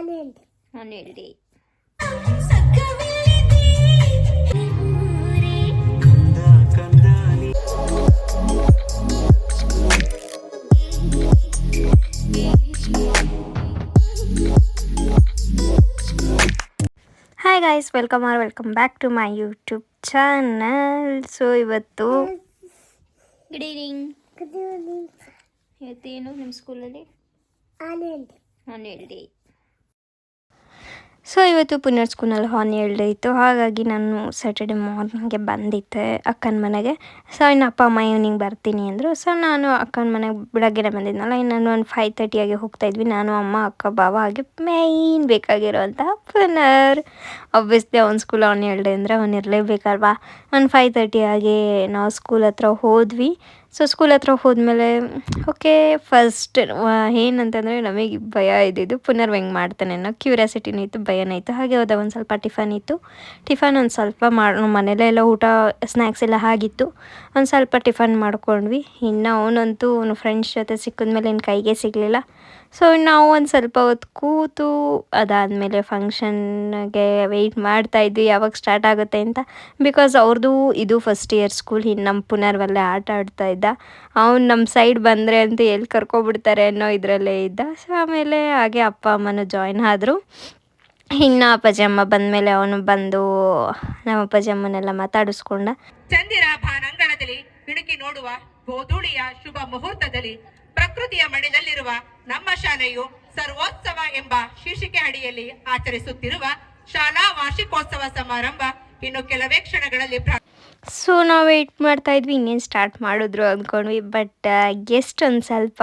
ಆನೆಲ್ಡಿ. Hi guys, welcome back to my YouTube channel. So ಇವತ್ತು good evening. ಇವತ್ತೇನು ನಿಮ್ಮ ಸ್ಕೂಲಲ್ಲಿ ಆನ್ಯುವಲ್ ಡೇ. ಸೊ ಇವತ್ತು ಪುನರ್ ಸ್ಕೂಲಲ್ಲಿ ಆನ್ಯುವಲ್ ಡೇ ಇತ್ತು. ಹಾಗಾಗಿ ನಾನು ಸ್ಯಾಟರ್ಡೆ ಮಾರ್ನಿಂಗ್ಗೆ ಬಂದಿದ್ದೆ ಅಕ್ಕನ ಮನೆಗೆ. ಸೊ ಇನ್ನು ಅಪ್ಪ ಅಮ್ಮ ಈವ್ನಿಂಗ್ ಬರ್ತೀನಿ ಅಂದರು. ಸೊ ನಾನು ಅಕ್ಕನ ಮನೆಗೆ ಬೆಳಗ್ಗೆನೇ ಬಂದಿದ್ನಲ್ಲ, ಇನ್ನು ಒಂದು 5:30 ಹೋಗ್ತಾಯಿದ್ವಿ. ನಾನು ಅಮ್ಮ ಅಕ್ಕ ಬಾವ ಹಾಗೆ ಮೇಯ್ನ್ ಬೇಕಾಗಿರೋಂಥ ಪುನರ್. ಆಬ್ವಿಯಸ್ಲಿ ಅವ್ನ ಸ್ಕೂಲ್ ಆನ್ಯುವಲ್ ಡೇ ಅಂದರೆ ಅವ್ನು ಇರಲೇಬೇಕಲ್ವಾ. ಒಂದು 5:30 ನಾವು ಸ್ಕೂಲ್ ಹತ್ರ ಹೋದ್ವಿ. ಸೊ ಸ್ಕೂಲ್ ಹತ್ರ ಹೋದ್ಮೇಲೆ ಓಕೆ, ಫಸ್ಟ್ ಏನಂತಂದರೆ ನಮಗೆ ಭಯ ಇದ್ದಿದ್ದು ಪುನರ್ ಹೆಂಗೆ ಮಾಡ್ತಾನೆ ಅನ್ನೋ ಕ್ಯೂರಿಯಾಸಿಟಿನೂ ಇತ್ತು, ಭಯನೂ ಇತ್ತು. ಹಾಗೆ ಹೋದ ಒಂದು ಸ್ವಲ್ಪ ಟಿಫನ್ ಇತ್ತು. ಟಿಫನ್ ಒಂದು ಸ್ವಲ್ಪ ಮನೇಲೆಲ್ಲ ಊಟ ಸ್ನ್ಯಾಕ್ಸ್ ಎಲ್ಲ ಆಗಿತ್ತು. ಒಂದು ಸ್ವಲ್ಪ ಟಿಫನ್ ಮಾಡ್ಕೊಂಡ್ವಿ. ಇನ್ನು ಅವನಂತೂ ಅವನು ಫ್ರೆಂಡ್ಸ್ ಜೊತೆ ಸಿಕ್ಕಿದ್ಮೇಲೆ ಇನ್ನು ಕೈಗೆ ಸಿಗಲಿಲ್ಲ. ಸೊ ನಾವು ಒಂದು ಸ್ವಲ್ಪ ಹೊತ್ತು ಕೂತು ಅದಾದಮೇಲೆ ಫಂಕ್ಷನ್ಗೆ ವೆಯ್ಟ್ ಮಾಡ್ತಾಯಿದ್ವಿ ಯಾವಾಗ ಸ್ಟಾರ್ಟ್ ಆಗುತ್ತೆ ಅಂತ. ಬಿಕಾಸ್ ಅವ್ರದ್ದು ಇದು ಫಸ್ಟ್ ಇಯರ್ ಸ್ಕೂಲ್. ಇನ್ನು ನಮ್ಮ ಪುನರ್ವಲ್ಲೇ ಆಟ ಆಡ್ತಾಯಿದ್ದ. ಅವ್ನು ನಮ್ಮ ಸೈಡ್ ಬಂದರೆ ಅಂತ ಎಲ್ಲಿ ಕರ್ಕೊಬಿಡ್ತಾರೆ ಅನ್ನೋ ಇದರಲ್ಲೇ ಇದ್ದ. ಸೊ ಆಮೇಲೆ ಹಾಗೆ ಅಪ್ಪ ಅಮ್ಮನೂ ಜಾಯ್ನ್ ಆದರು. ಇನ್ನು ಅಪ್ಪಾಜಿ ಅಮ್ಮ ಬಂದಮೇಲೆ ಅವನು ಬಂದು ನಮ್ಮ ಅಪ್ಪಾಜಿ ಅಮ್ಮನೆಲ್ಲ ಮಾತಾಡಿಸ್ಕೊಂಡ. ಚಂದಿರ ಭಾನಂಗಳದಲ್ಲಿ ಇಣುಕಿ ನೋಡುವ ಗೋಧೂಳಿಯ ಶುಭ ಮುಹೂರ್ತದಲ್ಲಿ ಪ್ರಕೃತಿಯ ಮಡಿದಲ್ಲಿರುವ ನಮ್ಮ ಶಾಲೆಯು ಸರ್ವೋತ್ಸವ ಎಂಬ ಶೀರ್ಷಿಕೆ ಅಡಿಯಲ್ಲಿ ಆಚರಿಸುತ್ತಿರುವ ಶಾಲಾ ವಾರ್ಷಿಕೋತ್ಸವ ಸಮಾರಂಭ ಇನ್ನು ಕೆಲವೇ ಕ್ಷಣಗಳಲ್ಲಿ. ಸೊ ನಾವು ವೆಯ್ಟ್ ಮಾಡ್ತಾಯಿದ್ವಿ, ಇನ್ನೇನು ಸ್ಟಾರ್ಟ್ ಮಾಡಿದ್ರು ಅಂದ್ಕೊಂಡ್ವಿ. ಬಟ್ ಗೆಸ್ಟ್ ಒಂದು ಸ್ವಲ್ಪ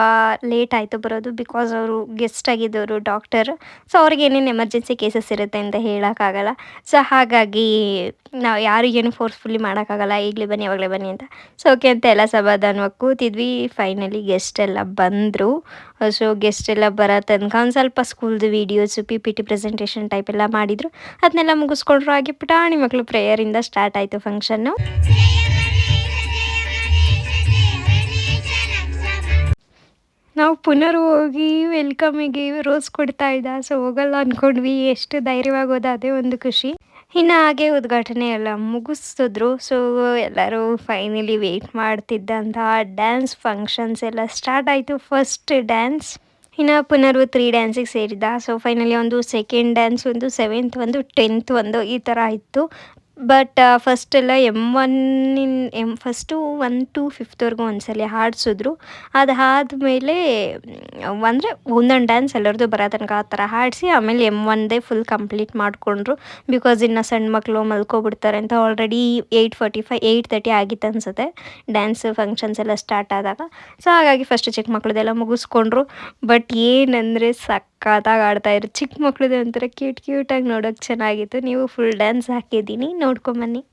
ಲೇಟ್ ಆಯಿತು ಬರೋದು. ಬಿಕಾಸ್ ಅವರು ಗೆಸ್ಟ್ ಆಗಿದ್ದವರು ಡಾಕ್ಟರ್. ಸೊ ಅವ್ರಿಗೆ ಏನೇನು ಎಮರ್ಜೆನ್ಸಿ ಕೇಸಸ್ ಇರುತ್ತೆ ಅಂತ ಹೇಳೋಕ್ಕಾಗಲ್ಲ. ಸೊ ಹಾಗಾಗಿ ನಾವು ಯಾರಿಗೇನು ಫೋರ್ಸ್ಫುಲ್ಲಿ ಮಾಡೋಕ್ಕಾಗಲ್ಲ, ಈಗಲೇ ಬನ್ನಿ ಯಾವಾಗಲೇ ಬನ್ನಿ ಅಂತ. ಸೊ ಓಕೆ ಅಂತ ಎಲ್ಲ ಸಮಾಧಾನವಾಗಿ ಕೂತಿದ್ವಿ. ಫೈನಲಿ ಗೆಸ್ಟ್ ಎಲ್ಲ ಬಂದರು. ಸೊ ಗೆಸ್ಟ್ ಎಲ್ಲ ಬರೋ ತನಕ ಒಂದು ಸ್ವಲ್ಪ ಸ್ಕೂಲ್ದು ವೀಡಿಯೋಸು PPT ಪ್ರೆಸೆಂಟೇಷನ್ ಟೈಪ್ ಎಲ್ಲ ಮಾಡಿದರು. ಅದನ್ನೆಲ್ಲ ಮುಗಿಸ್ಕೊಂಡ್ರು. ಹಾಗೆ ಪುಟಾಣಿ ಮಕ್ಕಳು ಪ್ರೇಯರಿಂದ ಸ್ಟಾರ್ಟ್ ಆಯಿತು ಫಂಕ್ಷನ್ನು. ನಾವು ಪುನರ್ ಹೋಗಿ ವೆಲ್ಕಮಿಗೆ ರೋಸ್ ಕೊಡ್ತಾ ಇದ್ದ. ಸೊ ಹೋಗಲ್ಲ ಅಂದ್ಕೊಂಡ್ವಿ, ಎಷ್ಟು ಧೈರ್ಯವಾಗಿ ಹೋದ, ಅದೇ ಒಂದು ಖುಷಿ. ಇನ್ನು ಹಾಗೆ ಉದ್ಘಾಟನೆ ಎಲ್ಲ ಮುಗಿಸಿದ್ರು. ಸೊ ಎಲ್ಲರೂ ಫೈನಲಿ ವೆಯ್ಟ್ ಮಾಡ್ತಿದ್ದಂಥ ಡ್ಯಾನ್ಸ್ ಫಂಕ್ಷನ್ಸ್ ಎಲ್ಲ ಸ್ಟಾರ್ಟ್ ಆಯಿತು. First dance. ಇನ್ನು ಪುನರ್ 3 ಡ್ಯಾನ್ಸಿಗೆ ಸೇರಿದ್ದ. ಸೊ ಫೈನಲಿ ಒಂದು ಸೆಕೆಂಡ್ ಡ್ಯಾನ್ಸ್, ಒಂದು 7th ಒಂದು 10th ಒಂದು ಈ ಥರ ಇತ್ತು. ಬಟ್ ಫಸ್ಟೆಲ್ಲ ಫಸ್ಟು 1 to 5thವರೆಗೂ ಒಂದ್ಸಲ ಹಾಡಿಸಿದ್ರು. ಅದಾದಮೇಲೆ ಅಂದರೆ ಒಂದೊಂದು ಡ್ಯಾನ್ಸ್ ಎಲ್ಲರದ್ದು ಬರೋ ತನಕ ಆ ಥರ ಹಾಡಿಸಿ ಆಮೇಲೆ M1ದೇ ಫುಲ್ ಕಂಪ್ಲೀಟ್ ಮಾಡಿಕೊಂಡ್ರು. ಬಿಕಾಸ್ ಇನ್ನು ಸಣ್ಣ ಮಕ್ಕಳು ಮಲ್ಕೊಬಿಡ್ತಾರೆ ಅಂತ ಆಲ್ರೆಡಿ 8:45 8:30 ಆಗಿತ್ತು ಅನಿಸುತ್ತೆ ಡ್ಯಾನ್ಸ್ ಫಂಕ್ಷನ್ಸ್ ಎಲ್ಲ ಸ್ಟಾರ್ಟ್ ಆದಾಗ. ಸೊ ಹಾಗಾಗಿ ಫಸ್ಟ್ ಚಿಕ್ಕ ಮಕ್ಕಳದೆಲ್ಲ ಮುಗಿಸ್ಕೊಂಡ್ರು. ಬಟ್ ಏನಂದರೆ ಸಕ್ಕತ್ತಾಗಿ ಆಡ್ತಾಯಿದ್ರು. ಚಿಕ್ಕ ಮಕ್ಕಳದೇ ಒಂಥರ ಕ್ಯೂಟಾಗಿ ನೋಡೋಕೆ ಚೆನ್ನಾಗಿತ್ತು. ನೀವು ಫುಲ್ ಡ್ಯಾನ್ಸ್ ಹಾಕಿದ್ದೀನಿ, ನೋಡ್ಕೊಂಬನ್ನಿ.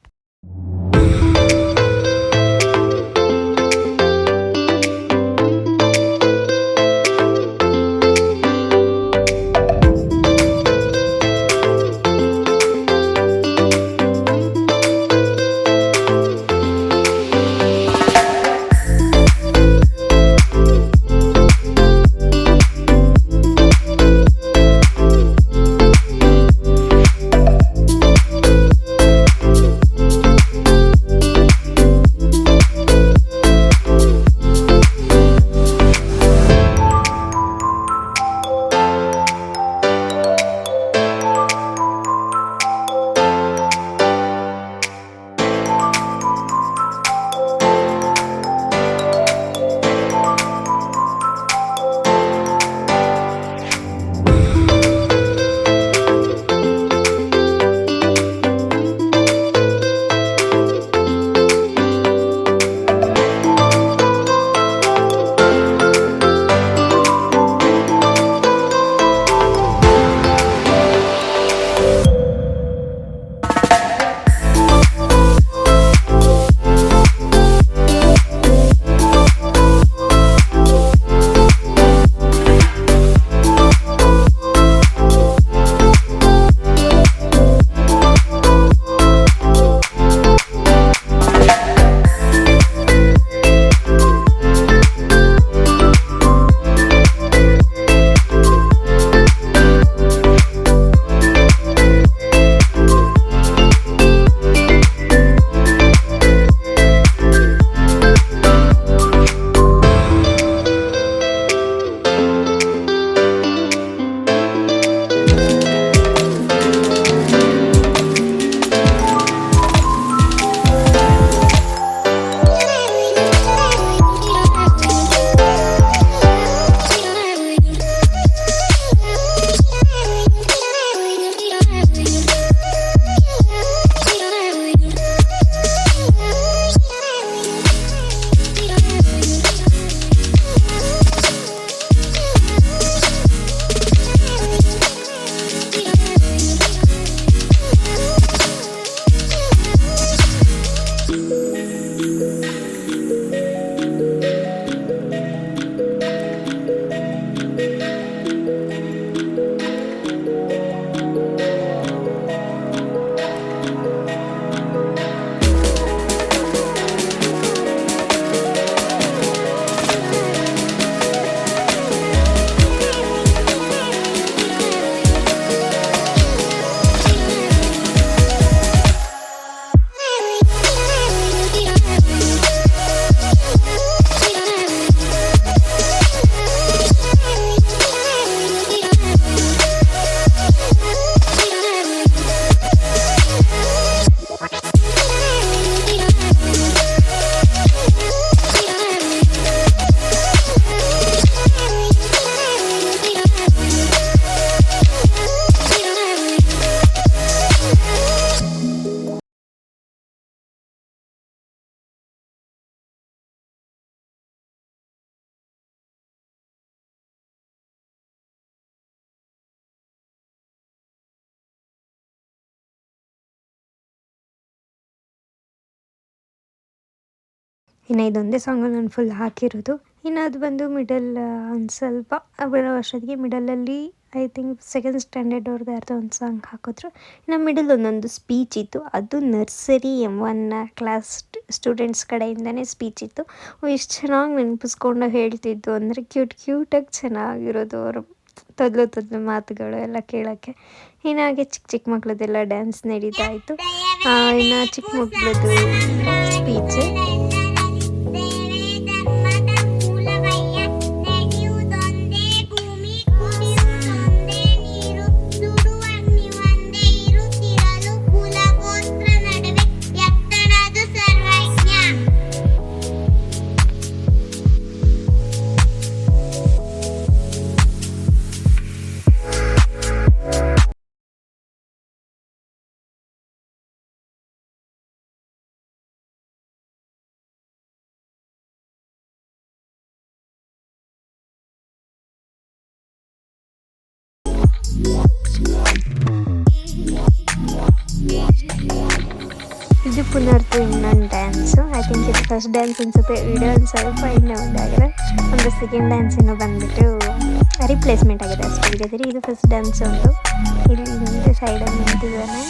ಇನ್ನು ಇದೊಂದೇ ಸಾಂಗು ನಾನು ಫುಲ್ ಹಾಕಿರೋದು. ಇನ್ನು ಅದು ಬಂದು ಮಿಡಲ್ ಒಂದು ಸ್ವಲ್ಪ ಬರೋ ವರ್ಷದಿಗೆ ಮಿಡಲಲ್ಲಿ ಐ ಥಿಂಕ್ ಸೆಕೆಂಡ್ ಸ್ಟ್ಯಾಂಡರ್ಡ್ ಅವ್ರದ್ದು ಯಾರ್ದೋ ಒಂದು ಸಾಂಗ್ ಹಾಕಿದ್ರು. ಇನ್ನು ಮಿಡಲ್ ಒಂದೊಂದು ಸ್ಪೀಚ್ ಇತ್ತು, ಅದು ನರ್ಸರಿ M1 ಕ್ಲಾಸ್ ಸ್ಟೂಡೆಂಟ್ಸ್ ಕಡೆಯಿಂದನೇ ಸ್ಪೀಚ್ ಇತ್ತು. ಎಷ್ಟು ಚೆನ್ನಾಗಿ ನೆನಪಿಸ್ಕೊಂಡು ಹೇಳ್ತಿದ್ದು ಅಂದರೆ ಕ್ಯೂಟಾಗಿ ಚೆನ್ನಾಗಿರೋದು ಅವರು ತೊದಲು ಮಾತುಗಳು ಎಲ್ಲ ಕೇಳೋಕ್ಕೆ. ಇನ್ನು ಹಾಗೆ ಚಿಕ್ಕ ಮಕ್ಳದ್ದೆಲ್ಲ ಡ್ಯಾನ್ಸ್ ನಡೀತಾ ಇತ್ತು. ಇನ್ನು ಚಿಕ್ಕ ಮಕ್ಳದ್ದು ಸ್ಪೀಚ್. ಇದು ಪುನರ್ತು ಇನ್ನೊಂದು ಡ್ಯಾನ್ಸು. ಐ ಥಿಂಕ್ ಇದು ಫಸ್ಟ್ ಡ್ಯಾನ್ಸ್ ಅನಿಸುತ್ತೆ. ವಿಡಿಯೋ ಒಂದು ಸ್ವಲ್ಪ ಇನ್ನೂ ಒಂದಾಗಿದೆ. ಒಂದು ಸೆಕೆಂಡ್ ಡ್ಯಾನ್ಸ್ ಇನ್ನೂ ಬಂದುಬಿಟ್ಟು ರಿಪ್ಲೇಸ್ಮೆಂಟ್ ಆಗಿದೆ ಅಷ್ಟೇ ವಿಡಿಯೋದಲ್ಲಿ. ಇದು ಫಸ್ಟ್ ಡ್ಯಾನ್ಸ್ ಒಂದು. ಇಲ್ಲಿ ಹಿಂದೆ ಸೈಡಲ್ಲಿ ನಿಂತಿದ್ದಾನೆ.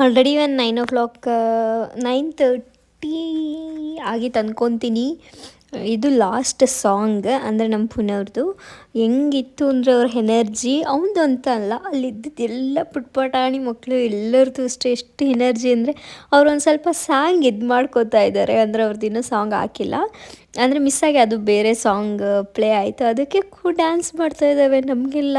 ಆಲ್ರೆಡಿ ಒಂದು 9:30 ಆಗಿತ್ತು ಅಂದ್ಕೊತೀನಿ. ಇದು ಲಾಸ್ಟ್ ಸಾಂಗ್ ಅಂದರೆ ನಮ್ಮ ಪುನರ್ದು. ಹೆಂಗಿತ್ತು ಅಂದರೆ ಅವ್ರ ಎನರ್ಜಿ ಅವನದು ಅಂತ ಅಲ್ಲ, ಅಲ್ಲಿದ್ದಿದ್ದು ಎಲ್ಲ ಪುಟ್ಪಟಾಣಿ ಮಕ್ಕಳು ಎಲ್ಲರದ್ದು ಅಷ್ಟೇ ಎಷ್ಟು ಎನರ್ಜಿ ಅಂದರೆ ಅವ್ರು ಒಂದು ಸ್ವಲ್ಪ ಸಾಂಗ್ ಇದು ಮಾಡ್ಕೋತಾ ಇದ್ದಾರೆ. ಅಂದರೆ ಅವ್ರದ್ದು ಇನ್ನೂ ಸಾಂಗ್ ಹಾಕಿಲ್ಲ, ಅಂದರೆ ಮಿಸ್ಸಾಗಿ ಅದು ಬೇರೆ ಸಾಂಗ್ ಪ್ಲೇ ಆಯಿತು, ಅದಕ್ಕೆ ಡ್ಯಾನ್ಸ್ ಮಾಡ್ತಾ ಇದ್ದಾವೆ. ನಮಗೆಲ್ಲ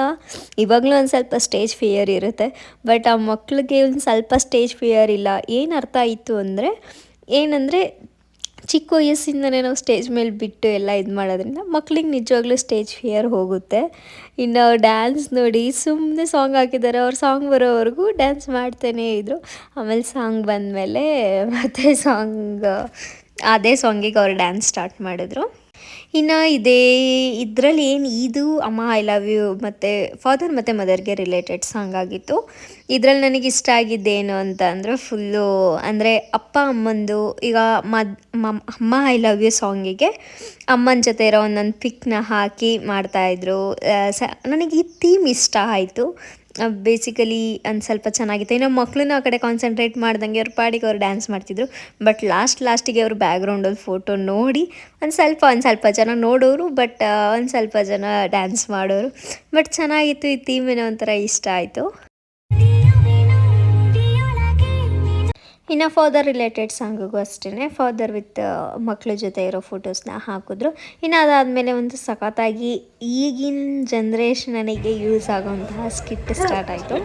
ಇವಾಗಲೂ ಒಂದು ಸ್ವಲ್ಪ ಸ್ಟೇಜ್ ಫಿಯರ್ ಇರುತ್ತೆ, ಬಟ್ ಆ ಮಕ್ಕಳಿಗೆ ಒಂದು ಸ್ವಲ್ಪ ಸ್ಟೇಜ್ ಫಿಯರ್ ಇಲ್ಲ. ಏನು ಅರ್ಥ ಆಯಿತು ಅಂದರೆ ಏನಂದರೆ ಚಿಕ್ಕ ವಯಸ್ಸಿಂದನೇ ನಾವು ಸ್ಟೇಜ್ ಮೇಲೆ ಬಿಟ್ಟು ಎಲ್ಲ ಇದು ಮಾಡೋದ್ರಿಂದ ಮಕ್ಳಿಗೆ ನಿಜವಾಗ್ಲೂ ಸ್ಟೇಜ್ ಫಿಯರ್ ಹೋಗುತ್ತೆ. ಇನ್ನು ಡ್ಯಾನ್ಸ್ ನೋಡಿ ಸುಮ್ಮನೆ ಸಾಂಗ್ ಹಾಕಿದ್ದಾರೆ, ಅವ್ರು ಸಾಂಗ್ ಬರೋವರೆಗೂ ಡ್ಯಾನ್ಸ್ ಮಾಡ್ತಾನೇ ಇದ್ದರು. ಆಮೇಲೆ ಸಾಂಗ್ ಬಂದಮೇಲೆ ಮತ್ತೆ ಅದೇ ಸಾಂಗಿಗೆ ಅವ್ರು ಡ್ಯಾನ್ಸ್ ಸ್ಟಾರ್ಟ್ ಮಾಡಿದ್ರು. ಇನ್ನು ಇದರಲ್ಲಿ ಏನು ಇದು ಅಮ್ಮ ಐ ಲವ್ ಯು ಮತ್ತು ಫಾದರ್ ಮತ್ತು ಮದರ್ಗೆ ರಿಲೇಟೆಡ್ ಸಾಂಗ್ ಆಗಿತ್ತು. ಇದರಲ್ಲಿ ನನಗೆ ಇಷ್ಟ ಆಗಿದ್ದೇನು ಅಂತ ಅಂದರೆ ಫುಲ್ಲು ಅಂದರೆ ಅಪ್ಪ ಅಮ್ಮಂದು ಈಗ ಅಮ್ಮ ಐ ಲವ್ ಯು ಸಾಂಗಿಗೆ ಅಮ್ಮನ ಜೊತೆ ಇರೋ ಒಂದೊಂದು ಪಿಕ್ನ ಹಾಕಿ ಮಾಡ್ತಾಯಿದ್ರು. ನನಗೆ ಈ ಥೀಮ್ ಇಷ್ಟ ಆಯಿತು. ಬೇಸಿಕಲಿ ಒಂದು ಸ್ವಲ್ಪ ಚೆನ್ನಾಗಿತ್ತು. ಇನ್ನು ಮಕ್ಕಳನ್ನ ಆ ಕಡೆ ಕಾನ್ಸಂಟ್ರೇಟ್ ಮಾಡ್ದಂಗೆ ಅವ್ರ ಪಾಡಿಗೆ ಅವ್ರು ಡ್ಯಾನ್ಸ್ ಮಾಡ್ತಿದ್ರು. ಬಟ್ ಲಾಸ್ಟಿಗೆ ಅವರು ಬ್ಯಾಕ್ಗ್ರೌಂಡಲ್ಲಿ ಫೋಟೋ ನೋಡಿ ಒಂದು ಸ್ವಲ್ಪ ಜನ ನೋಡೋರು, ಬಟ್ ಒಂದು ಸ್ವಲ್ಪ ಜನ ಡ್ಯಾನ್ಸ್ ಮಾಡೋರು. ಬಟ್ ಚೆನ್ನಾಗಿತ್ತು. ಈ ಥೀಮೇನೋ ಒಂಥರ ಇಷ್ಟ ಆಯಿತು. ಇನ್ನು ಫಾದರ್ ರಿಲೇಟೆಡ್ ಸಾಂಗಿಗೂ ಅಷ್ಟೇ ಫಾದರ್ ವಿತ್ ಮಕ್ಕಳ ಜೊತೆ ಇರೋ ಫೋಟೋಸ್ನ ಹಾಕಿದ್ರು. ಇನ್ನು ಅದಾದಮೇಲೆ ಒಂದು ಸಖತ್ತಾಗಿ ಈಗಿನ ಜನ್ರೇಷನಿಗೆ ಯೂಸ್ ಆಗೋಂತಹ ಸ್ಕಿಟ್ ಸ್ಟಾರ್ಟ್ ಆಯಿತು.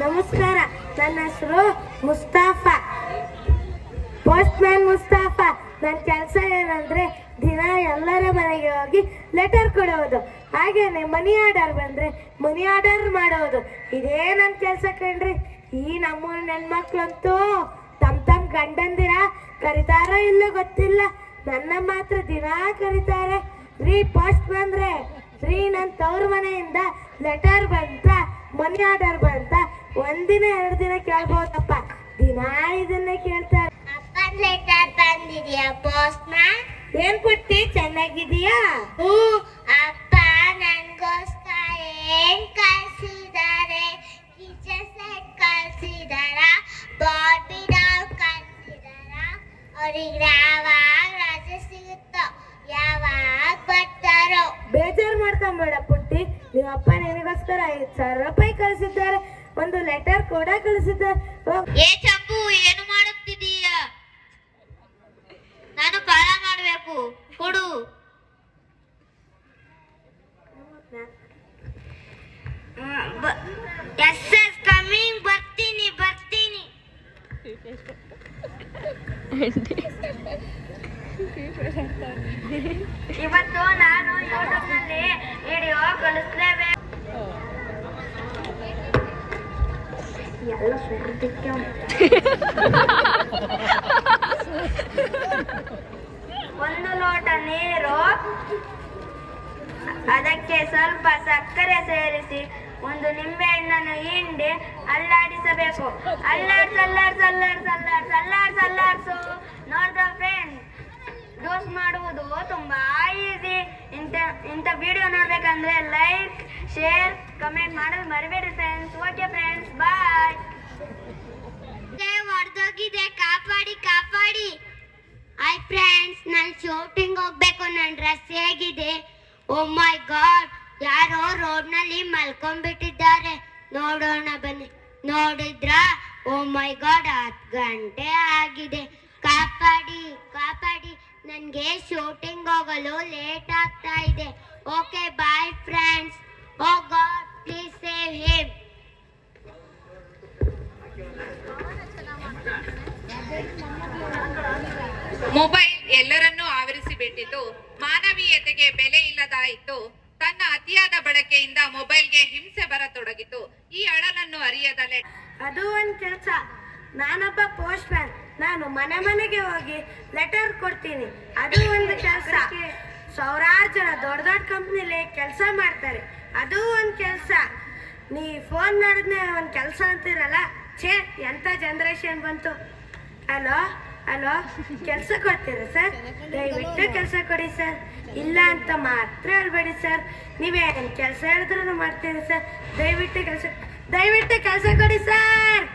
ನಮಸ್ಕಾರ, ನನ್ನ ಹೆಸರು ಮುಸ್ತಾಫಾ, ಪೋಸ್ಟ್ ಮ್ಯಾನ್ ಮುಸ್ತಾಫಾ. ನನ್ನ ಕೆಲಸ ಏನಂದರೆ ದಿನ ಎಲ್ಲರ ಮನೆಗೆ ಹೋಗಿ ಲೆಟರ್ ಕೊಡೋದು, ಹಾಗೇನೆ ಮನಿ ಆರ್ಡರ್ ಬಂದರೆ ಮನಿ ಆರ್ಡರ್ ಮಾಡೋದು. ಇದೇ ನನ್ನ ಕೆಲಸ ಕಣ್ರಿ. ಈ ನಮ್ಮೂರ ಹೆಣ್ಮಕ್ಳಂತೂ ತಮ್ಮ ಗಂಡಂದಿರ ಕರಿತಾರೋ ಇಲ್ಲೋ ಗೊತ್ತಿಲ್ಲ, ನನ್ನ ಮಾತ್ರ ದಿನ ಕರಿತಾರೆ. ರೀ ಪೋಸ್ಟ್ ಬಂದ್ರೆ, ರೀ ನನ್ನ ತವ್ರ ಮನೆಯಿಂದ ಲೆಟರ್ ಬಂತ, ಮನಿ ಆರ್ಡರ್ ಬಂತ, ಒಂದಿನ 2 ದಿನ ಕೇಳ್ಬೋದಪ್ಪ, ದಿನ ಇದನ್ನೇ ಕೇಳ್ತಾರೆ. ಅಪ್ಪನ ಲೆಟರ್ ಬಂದಿದ್ಯಾ ಪೋಸ್ಟ್ ಮ್ಯಾನ್? ಏನ್ ಕೊಟ್ಟಿ, ಚೆನ್ನಾಗಿದೀಯಾ? ಅಪ್ಪ ನನ್ಗೋಸ್ಕರ ಏನ್ ಕಳ್ಸಿದ್ದಾರೆ? ಕಿಚನ್ ಸೆಟ್ ಕಳ್ಸಿದಾರ, ಬಾರ್ಬಿ ಡಾಲ್ ಕಳ್ಸಿದಾರ. ಅವ್ರಿಗೆ ಯಾವಾಗ ರಜೆ ಸಿಗುತ್ತೋ, ಯಾವಾಗ ಬರ್ತಾರೋ? ಬೇಜಾರು ಮಾಡ್ಕೊಂಬೇಡ ಪುಟ್ಟಿ, ನಿಮ್ಮ ಅಪ್ಪ ನಿನಗೋಸ್ಕರ 5,000 ರೂಪಾಯಿ ಕಳಿಸಿದ್ದಾರೆ, ಒಂದು ಲೆಟರ್ ಕೂಡ ಕಳಿಸಿದ್ದಾರೆ. ಏ ಚಪ್ಪು, ಏನು ಮಾಡುತ್ತಿದೀಯ? ನಾನು ಕಾಲ ಮಾಡ್ಬೇಕು, ಕೊಡು. ಎಸ್ ಕಮಿಂಗ್, ಬರ್ತೀನಿ. ಇವತ್ತು ನಾನು ಯೂಟ್ಯೂಬ್ನಲ್ಲಿ ವಿಡಿಯೋ ಕಳಿಸ್ಲೇಬೇಕು. ಎಲ್ಲ ಸುರ್ದಿಕ್ಕೆ ಒಂದು ಲೋಟ ನೀರು, ಅದಕ್ಕೆ ಸ್ವಲ್ಪ ಸಕ್ಕರೆ ಸೇರಿಸಿ ಒಂದು ನಿಂಬೆ ಹಣ್ಣನ್ನು ಹಿಂಡಿ ಅಲ್ಲಾಡಿಸಬೇಕು. ಅಲ್ಲಾಡ್ಸು. ನೋಡ್ದ ಫ್ರೆಂಡ್ಸ್, ಡೋಸ್ ಮಾಡುವುದು ತುಂಬಾ ಈಸಿ. ಇಂಥ ವಿಡಿಯೋ ನೋಡ್ಬೇಕಂದ್ರೆ ಲೈಕ್, ಶೇರ್, ಕಮೆಂಟ್ ಮಾಡೋದು ಮರಿಬೇಡಿ ಫ್ರೆಂಡ್ಸ್. ಓಕೆ ಫ್ರೆಂಡ್ಸ್, ಬಾಯ್. ಹೊಡೆದೋಗಿದೆ, ಕಾಪಾಡಿ. ಹಾಯ್ ಫ್ರೆಂಡ್ಸ್, ನಾನು ಶೂಟಿಂಗ್ ಹೋಗ್ಬೇಕು. ನನ್ನ ಡ್ರೆಸ್ ಹೇಗಿದೆ? ಓ ಮೈ ಗಾಡ್, ಯಾರೋ ರೋಡ್ನಲ್ಲಿ ಮಲ್ಕೊಂಡ್ಬಿಟ್ಟಿದ್ದಾರೆ. ನೋಡೋಣ ಬನ್ನಿ. ನೋಡಿದ್ರಾ? ಓ ಮೈ ಗಾಡ್, 10 ಗಂಟೆ ಆಗಿದೆ. ಕಾಪಾಡಿ. ನನಗೆ ಶೂಟಿಂಗ್ ಹೋಗಲು ಲೇಟ್ ಆಗ್ತಾ ಇದೆ. Okay bye friends. Oh God, please save him. Mobile ಎಲ್ಲರನ್ನೂ ಆವರಿಸಿ ಬಿಟ್ಟಿದ್ದು, ಮಾನವೀಯತೆಗೆ ಬೆಲೆ ಇಲ್ಲದಾಯಿತು. ತನ್ನ ಅತಿಯಾದ ಬಳಕೆಯಿಂದ ಮೊಬೈಲ್ಗೆ ಹಿಂಸೆ ಬರತೊಡಗಿತು. ಈ ಅಳಲನ್ನು ಅರಿಯದಲೆ ಅದು ಒಂದು ಕೆಲಸ. ನಾನೊಬ್ಬ ಪೋಸ್ಟ್ ಮ್ಯಾನ್, ನಾನು ಮನೆಗೆ ಹೋಗಿ ಲೆಟರ್ ಕೊಡ್ತೀನಿ. ಅದು ಒಂದು ಕೆಲಸ. ಸಾವಿರಾರು ಜನ ದೊಡ್ಡ ಕಂಪ್ನಿಲಿ ಕೆಲಸ ಮಾಡ್ತಾರೆ, ಅದು ಒಂದು ಕೆಲಸ. ನೀ ಫೋನ್ ನೋಡಿದ್ನೆ ಒಂದು ಕೆಲಸ ಅಂತಿರಲ್ಲ, ಛೇ ಎಂಥ ಜನ್ರೇಷನ್ ಬಂತು. ಹಲೋ, ಕೆಲಸ ಕೊಡ್ತೀರಾ ಸರ್? ದಯವಿಟ್ಟು ಕೆಲಸ ಕೊಡಿ ಸರ್. ಇಲ್ಲ ಅಂತ ಮಾತ್ರ ಹೇಳ್ಬೇಡಿ ಸರ್. ನೀವೇನು ಕೆಲಸ ಹೇಳಿದ್ರು ಮಾಡ್ತೀರಿ ಸರ್. ದಯವಿಟ್ಟು ಕೆಲಸ ಕೊಡಿ ಸರ್.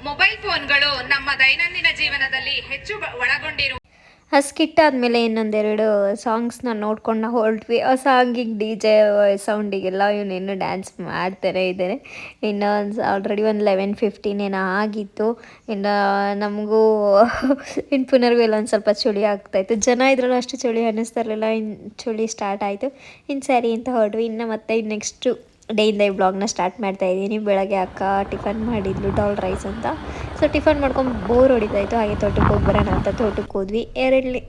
ಮೊಬೈಲ್ ಫೋನ್ಗಳು ನಮ್ಮ ದೈನಂದಿನ ಜೀವನದಲ್ಲಿ ಹೆಚ್ಚು ಒಳಗೊಂಡಿರುವ ಆ ಸ್ಕಿಟ್ ಆದಮೇಲೆ ಇನ್ನೊಂದೆರಡು ಸಾಂಗ್ಸ್ನ ನೋಡ್ಕೊಂಡು ಹೊರಟ್ವಿ. ಆ ಸಾಂಗಿಗೆ DJ ಸೌಂಡಿಗೆಲ್ಲ ಇವನೇನು ಡ್ಯಾನ್ಸ್ ಮಾಡ್ತಾನೆ ಇದ್ದಾರೆ. ಇನ್ನು ಆಲ್ರೆಡಿ ಒಂದು 11:15 ಏನೋ ಆಗಿತ್ತು. ಇನ್ನು ನಮಗೂ ಇನ್ನು ಪುನರ್ಗೂ ಎಲ್ಲ ಒಂದು ಸ್ವಲ್ಪ ಚಳಿ ಆಗ್ತಾಯಿತ್ತು. ಜನ ಇದ್ರಲ್ಲೂ ಅಷ್ಟು ಚಳಿ ಅನ್ನಿಸ್ತಾ ಇರಲಿಲ್ಲ. ಇನ್ನು ಚಳಿ ಸ್ಟಾರ್ಟ್ ಆಯಿತು. ಇನ್ನು ಸರಿ ಅಂತ ಹೊರಟ್ವಿ. ಇನ್ನು ಮತ್ತೆ ನೆಕ್ಸ್ಟು ಡೇ ಇನ್ ಲೈಫ್ ಬ್ಲಾಗ್ನ ಸ್ಟಾರ್ಟ್ ಮಾಡ್ತಾಯಿದ್ದೀನಿ. ಬೆಳಗ್ಗೆ ಅಕ್ಕ ಟಿಫನ್ ಮಾಡಿದ್ಲು, ಡಾಲ್ ರೈಸ್ ಅಂತ. ಸೊ ಟಿಫನ್ ಮಾಡ್ಕೊಂಡು ಬೋರ್ ಹೊಡಿತಾಯಿತ್ತು. ಹಾಗೆ ತೋಟಕ್ಕೆ ಹೋಗಿ ಬರೋಣ ಅಂತ ತೋಟಕ್ಕೆ ಹೋದ್ವಿ.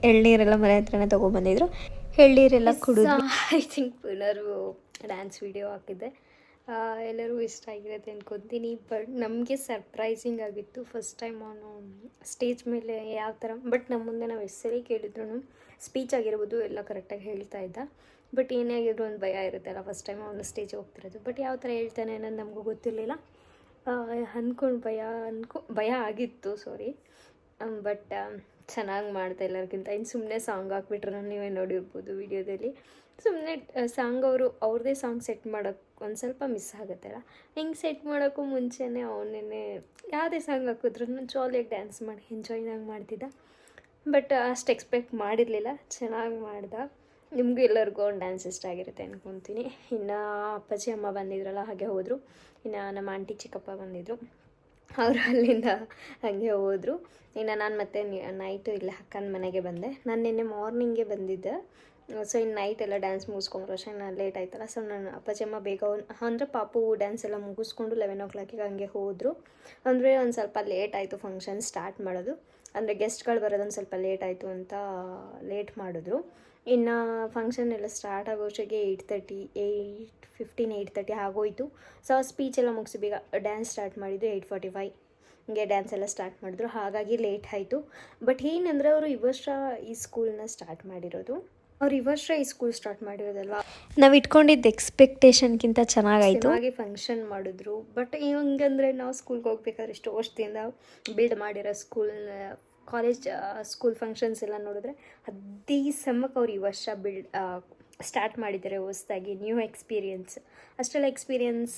ಎಳ್ನೀರೆಲ್ಲ ಮನೆ ಹತ್ರನೇ ತೊಗೊಬಂದಿದ್ರು. ಎಳ್ನೀರೆಲ್ಲ ಕುಡಿದ್ವಿ. ಐ ಥಿಂಕ್ ಪುನರು ಡ್ಯಾನ್ಸ್ ವೀಡಿಯೋ ಹಾಕಿದ್ದೆ. ಎಲ್ಲರಿಗೂ ಇಷ್ಟ ಆಗಿರುತ್ತೆ ಅಂದ್ಕೊತೀನಿ. ಬಟ್ ನಮಗೆ ಸರ್ಪ್ರೈಸಿಂಗ್ ಆಗಿತ್ತು ಫಸ್ಟ್ ಟೈಮ್ ಅವನು ಸ್ಟೇಜ್ ಮೇಲೆ ಯಾವ ಥರ, ಬಟ್ ನಮ್ಮ ಮುಂದೆ ನಾವು ಎಷ್ಟು ಸರಿ ಕೇಳಿದ್ರು ಸ್ಪೀಚ್ ಆಗಿರ್ಬೋದು ಎಲ್ಲ ಕರೆಕ್ಟಾಗಿ ಹೇಳ್ತಾ ಇದ್ದ. ಬಟ್ ಏನೇ ಆಗಿದ್ರು ಒಂದು ಭಯ ಇರುತ್ತಲ್ಲ ಫಸ್ಟ್ ಟೈಮ್ ಅವನು ಸ್ಟೇಜಿಗೆ ಹೋಗ್ತಿರೋದು. ಬಟ್ ಯಾವ ಥರ ಹೇಳ್ತಾನೆ ಅನ್ನೋದು ನಮಗೂ ಗೊತ್ತಿರಲಿಲ್ಲ. ಭಯ ಆಗಿತ್ತು, ಸಾರಿ. ಬಟ್ ಚೆನ್ನಾಗಿ ಮಾಡ್ತಾ ಎಲ್ಲರಿಗಿಂತ. ಇನ್ನು ಸುಮ್ಮನೆ ಸಾಂಗ್ ಹಾಕ್ಬಿಟ್ರೆ ನೀವೇ ನೋಡಿರ್ಬೋದು ವಿಡಿಯೋದಲ್ಲಿ. ಸುಮ್ಮನೆ ಸಾಂಗ್ ಅವ್ರದ್ದೇ ಸಾಂಗ್ ಸೆಟ್ ಮಾಡೋಕ್ಕೆ ಒಂದು ಸ್ವಲ್ಪ ಮಿಸ್ ಆಗುತ್ತಲ್ಲ. ಹಿಂಗೆ ಸೆಟ್ ಮಾಡೋಕ್ಕೂ ಮುಂಚೆನೇ ಅವನೇ ಯಾವುದೇ ಸಾಂಗ್ ಹಾಕಿದ್ರು ಜಾಲಿಯಾಗಿ ಡ್ಯಾನ್ಸ್ ಮಾಡಿ ಎಂಜಾಯ್ನಾಗಿ ಮಾಡ್ತಿದ್ದ. ಬಟ್ ಅಷ್ಟು ಎಕ್ಸ್ಪೆಕ್ಟ್ ಮಾಡಿರಲಿಲ್ಲ, ಚೆನ್ನಾಗಿ ಮಾಡ್ದ. ನಿಮಗೂ ಎಲ್ಲರಿಗೂ ಒಂದು ಡ್ಯಾನ್ಸ್ ಇಷ್ಟ ಆಗಿರುತ್ತೆ ಅಂದ್ಕೊತೀನಿ. ಇನ್ನು ಅಪ್ಪಾಜಿ ಅಮ್ಮ ಬಂದಿದ್ರಲ್ಲ, ಹಾಗೆ ಹೋದರು. ಇನ್ನು ನಮ್ಮ ಆಂಟಿ ಚಿಕ್ಕಪ್ಪ ಬಂದಿದ್ದರು, ಅವರು ಅಲ್ಲಿಂದ ಹಾಗೆ ಹೋದರು. ಇನ್ನು ನಾನು ಮತ್ತೆ ನೈಟು ಇಲ್ಲ ಅಕ್ಕನ ಮನೆಗೆ ಬಂದೆ. ನಾನು ನಿನ್ನೆ ಮಾರ್ನಿಂಗೇ ಬಂದಿದ್ದೆ. ಸೊ ಇನ್ನು ನೈಟ್ ಎಲ್ಲ ಡ್ಯಾನ್ಸ್ ಮುಗಿಸ್ಕೊಂಡ್ರು ಅಷ್ಟೇ, ನಾನು ಲೇಟ್ ಆಯ್ತಲ್ಲ. ಸೊ ನಾನು ಅಪ್ಪಾಜಮ್ಮ ಬೇಗ ಅಂದರೆ ಪಾಪು ಡ್ಯಾನ್ಸ್ ಎಲ್ಲ ಮುಗಿಸ್ಕೊಂಡು 11 o'clock ಹಂಗೆ ಹೋದರು. ಅಂದರೆ ಒಂದು ಸ್ವಲ್ಪ ಲೇಟ್ ಆಯಿತು ಫಂಕ್ಷನ್ ಸ್ಟಾರ್ಟ್ ಮಾಡೋದು. ಅಂದರೆ ಗೆಸ್ಟ್ಗಳು ಬರೋದೊಂದು ಸ್ವಲ್ಪ ಲೇಟ್ ಆಯಿತು ಅಂತ ಲೇಟ್ ಮಾಡಿದ್ರು. ಇನ್ನು ಫಂಕ್ಷನ್ ಎಲ್ಲ ಸ್ಟಾರ್ಟ್ ಆಗೋಷ್ಟಿಗೆ 8:30, 8:15, 8:30 ಆಗೋಯಿತು. ಸೊ ಸ್ಪೀಚ್ ಎಲ್ಲ ಮುಗಿಸಿ ಬೇಗ ಡ್ಯಾನ್ಸ್ ಸ್ಟಾರ್ಟ್ ಮಾಡಿದ್ದು 8:45 ಹಿಂಗೆ ಡ್ಯಾನ್ಸ್ ಎಲ್ಲ ಸ್ಟಾರ್ಟ್ ಮಾಡಿದ್ರು. ಹಾಗಾಗಿ ಲೇಟ್ ಆಯಿತು. ಬಟ್ ಏನಂದರೆ ಅವರು ಈ ವರ್ಷ ಈ ಸ್ಕೂಲ್ನ ಸ್ಟಾರ್ಟ್ ಮಾಡಿರೋದು. ಅವ್ರು ಈ ವರ್ಷ ಈ ಸ್ಕೂಲ್ ಸ್ಟಾರ್ಟ್ ಮಾಡಿರೋದಲ್ವಾ, ನಾವು ಇಟ್ಕೊಂಡಿದ್ದ ಎಕ್ಸ್ಪೆಕ್ಟೇಷನ್ಗಿಂತ ಚೆನ್ನಾಗಾಯಿತು. ಹಾಗೆ ಫಂಕ್ಷನ್ ಮಾಡಿದ್ರು. ಬಟ್ ಹೆಂಗಂದರೆ ನಾವು ಸ್ಕೂಲ್ಗೆ ಹೋಗ್ಬೇಕಾದ್ರೆ ಇಷ್ಟು ವರ್ಷದಿಂದ ಬಿಲ್ಡ್ ಮಾಡಿರೋ ಸ್ಕೂಲ್ ಫಂಕ್ಷನ್ಸ್ ಎಲ್ಲ ನೋಡಿದ್ರೆ ಅದೇ ಸಮ್ಮಕ್ಕೆ ಅವ್ರು ಈ ವರ್ಷ ಸ್ಟಾರ್ಟ್ ಮಾಡಿದ್ದಾರೆ ಹೊಸದಾಗಿ. New experience. ಅಷ್ಟೆಲ್ಲ ಎಕ್ಸ್ಪೀರಿಯನ್ಸ್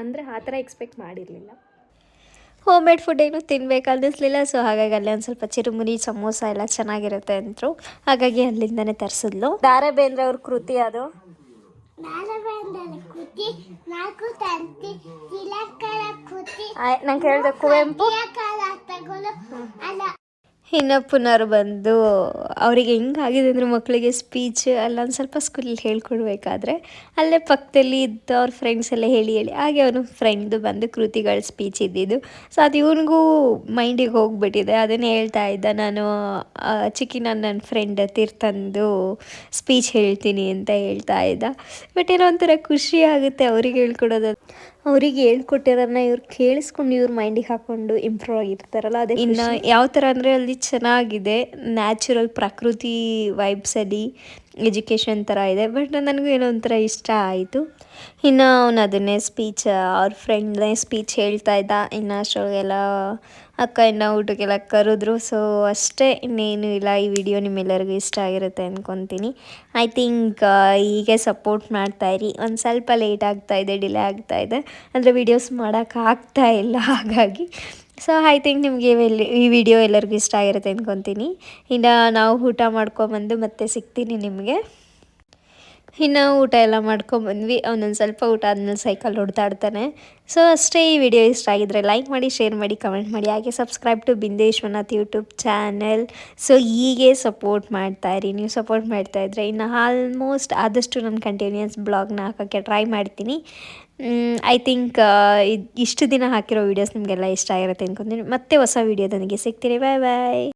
ಅಂದರೆ ಆ ಥರ ಎಕ್ಸ್ಪೆಕ್ಟ್ ಮಾಡಿರಲಿಲ್ಲ. ಹೋಮ್ ಮೇಡ್ ಫುಡ್ ಏನೂ ತಿನ್ಬೇಕು ಅನ್ನಿಸ್ಲಿಲ್ಲ. ಸೊ ಹಾಗಾಗಿ ಅಲ್ಲೇ ಒಂದು ಸ್ವಲ್ಪ ಚಿರುಮುರಿ ಸಮೋಸ ಎಲ್ಲ ಚೆನ್ನಾಗಿರುತ್ತೆ ಅಂದರು. ಹಾಗಾಗಿ ಅಲ್ಲಿಂದನೇ ತರಿಸಿದ್ಲು. ದಾರಾ ಬೇಂದ್ರೆ ಅವ್ರ ಕೃತಿ ಅದು. ನಂಗೆ ಹೇಳಿದೆ ಕುವೆಂಪು. ಇನ್ನು ಪುನರ್ ಬಂದು ಅವರಿಗೆ ಹೆಂಗಾಗಿದೆ ಅಂದರೆ ಮಕ್ಕಳಿಗೆ ಸ್ಪೀಚ್ ಅಲ್ಲ ಒಂದು ಸ್ವಲ್ಪ ಸ್ಕೂಲಲ್ಲಿ ಹೇಳ್ಕೊಡ್ಬೇಕಾದ್ರೆ ಅಲ್ಲೇ ಪಕ್ಕದಲ್ಲಿ ಇದ್ದ ಅವ್ರ ಫ್ರೆಂಡ್ಸ್ ಎಲ್ಲ ಹೇಳಿ ಹಾಗೆ ಅವನು ಫ್ರೆಂಡ್ದು ಬಂದು ಕೃತಿಗಳ ಸ್ಪೀಚ್ ಇದ್ದಿದ್ದು. ಸೊ ಅದು ಇವನಿಗೂ ಮೈಂಡಿಗೆ ಹೋಗಿಬಿಟ್ಟಿದೆ. ಅದನ್ನೇ ಹೇಳ್ತಾ ಇದ್ದ, ನಾನು ನನ್ನ ಫ್ರೆಂಡ್ ತೀರ್ಥಂದು ಸ್ಪೀಚ್ ಹೇಳ್ತೀನಿ ಅಂತ ಹೇಳ್ತಾ ಇದ್ದ. ಬಟ್ ಏನೋ ಒಂಥರ ಖುಷಿ ಆಗುತ್ತೆ ಅವ್ರಿಗೆ ಹೇಳ್ಕೊಡೋದು. ಅವ್ರಿಗೆ ಹೇಳ್ಕೊಟ್ಟಿರೋದನ್ನ ಇವ್ರು ಕೇಳಿಸ್ಕೊಂಡು ಇವ್ರ ಮೈಂಡಿಗೆ ಹಾಕ್ಕೊಂಡು ಇಂಪ್ರೂವ್ ಆಗಿರ್ತಾರಲ್ಲ, ಅದೇ. ಇನ್ನು ಯಾವ ಥರ ಅಂದರೆ ಅಲ್ಲಿ ಚೆನ್ನಾಗಿದೆ, ನ್ಯಾಚುರಲ್ ಪ್ರಕೃತಿ ವೈಬ್ಸಲ್ಲಿ ಎಜುಕೇಷನ್ ಥರ ಇದೆ. ಬಟ್ ನನಗೂ ಏನೋ ಒಂಥರ ಇಷ್ಟ ಆಯಿತು. ಇನ್ನು ಅವನು ಅದನ್ನೇ ಸ್ಪೀಚ್ ಅವ್ರ ಫ್ರೆಂಡ್ನೇ ಸ್ಪೀಚ್ ಹೇಳ್ತಾ ಇದ್ದ. ಇನ್ನು ಅಷ್ಟೊಳಗೆಲ್ಲ ಅಕ್ಕ ಇನ್ನು ಊಟಕ್ಕೆಲ್ಲ ಕರೆದ್ರು. ಸೊ ಅಷ್ಟೇ, ಇನ್ನೇನು ಇಲ್ಲ. ಈ ವಿಡಿಯೋ ನಿಮ್ಮೆಲ್ಲರಿಗೂ ಇಷ್ಟ ಆಗಿರುತ್ತೆ ಅಂದ್ಕೊತೀನಿ. ಐ ಥಿಂಕ್ ಹೀಗೆ ಸಪೋರ್ಟ್ ಮಾಡ್ತಾಯಿರಿ. ಒಂದು ಸ್ವಲ್ಪ ಲೇಟ್ ಆಗ್ತಾಯಿದೆ, ಡಿಲೇ ಆಗ್ತಾಯಿದೆ, ಅಂದರೆ ವೀಡಿಯೋಸ್ ಮಾಡೋಕ್ಕಾಗ್ತಾ ಇಲ್ಲ. ಹಾಗಾಗಿ ಸೊ ಐ ಥಿಂಕ್ ನಿಮಗೆ ಈ ವಿಡಿಯೋ ಎಲ್ಲರಿಗೂ ಇಷ್ಟ ಆಗಿರುತ್ತೆ ಅಂದ್ಕೊತೀನಿ. ಇನ್ನು ನಾವು ಊಟ ಮಾಡ್ಕೊಂಬಂದು ಮತ್ತೆ ಸಿಗ್ತೀನಿ ನಿಮಗೆ. ಇನ್ನು ಊಟ ಎಲ್ಲ ಮಾಡ್ಕೊಂಬಂದ್ವಿ. ಅವನೊಂದು ಸ್ವಲ್ಪ ಊಟ ಆದಮೇಲೆ ಸೈಕಲ್ ಹೊಡ್ತಾಡ್ತಾನೆ. ಸೊ ಅಷ್ಟೇ. ಈ ವಿಡಿಯೋ ಇಷ್ಟ ಆಗಿದ್ರೆ ಲೈಕ್ ಮಾಡಿ, ಶೇರ್ ಮಾಡಿ, ಕಮೆಂಟ್ ಮಾಡಿ. ಹಾಗೆ subscribe to Bindeshwarnath YouTube channel. So ಹೀಗೆ ಸಪೋರ್ಟ್ ಮಾಡ್ತಾಯಿರಿ. ನೀವು ಸಪೋರ್ಟ್ ಮಾಡ್ತಾಯಿದ್ರೆ ಇನ್ನು ಆಲ್ಮೋಸ್ಟ್ ಆದಷ್ಟು ನಾನು ಕಂಟಿನ್ಯೂಸ್ ಬ್ಲಾಗ್ನ ಹಾಕೋಕ್ಕೆ ಟ್ರೈ ಮಾಡ್ತೀನಿ. ಐ ಥಿಂಕ್ ಇಷ್ಟು ದಿನ ಹಾಕಿರೋ ವೀಡಿಯೋಸ್ ನಿಮಗೆಲ್ಲ ಇಷ್ಟ ಆಗಿರುತ್ತೆ ಅಂದ್ಕೊತೀನಿ. ಮತ್ತೆ ಹೊಸ ವೀಡಿಯೋದೊಂದಿಗೆ ಸಿಗ್ತೀನಿ. ಬಾಯ್ ಬಾಯ್.